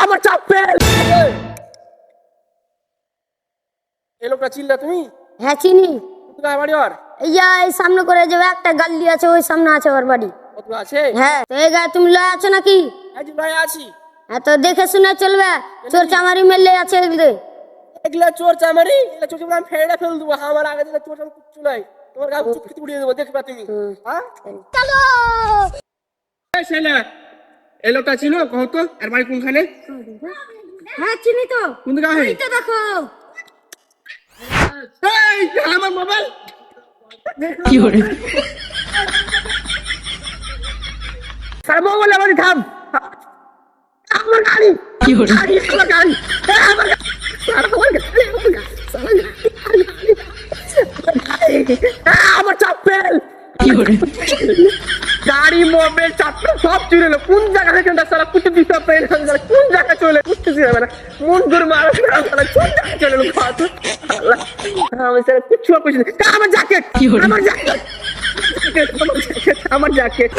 আমার চাপেল এই লোকটা চিনলা তুমি? হ্যাঁ চিনি। কোথায় বাড়ি ওর? এই সামনে করে যাবে একটা গাল্লি আছে, ওই সামনে আছে ওর বাড়ি। কত আছে? হ্যাঁ, তো এই গায়ে তুমি লয়ে আছো নাকি? এই যে লয়ে আছি। হ্যাঁ, তো দেখে শুনে চলবে, চোর চামারি মেলে আছে এগুলো। এগুলা চোর চামারি, এগুলা চোর চামারি আমি ফেড়ে ফেল দেবো। আমার আগে দিলে চোর চামারি কিচ্ছু নাই, তোমার গায়ে চুপটি উড়িয়ে দেবো, দেখবা তুমি। হ্যাঁ চলো। এই ছেলে, এই লোকটা চিনো? কত আর বাড়ি কোনখানে? হ্যাঁ চিনি তো। কোন গায়ে? এই তো দেখো। এই আমার মোবাইল কি হরে স্যার মোবাইল আমার থাম। আমার গাড়ি কি হরে আমার গাড়ি আমার গাড়ি স্যার আমার গাড়ি আমার চাপেল কি হরে গাড়ি মোবাইল চাপেল সব চুরি হলো। কোন জায়গা থেকে সারা কুটে দিতে পেন কোন জায়গা চলে বুঝতেছি না। মন ঘুর মারা কোন জায়গা চলে আমি স্যার কিছু আমার জ্যাকেট কি হলো? আমার জ্যাকেট আমার জ্যাকেট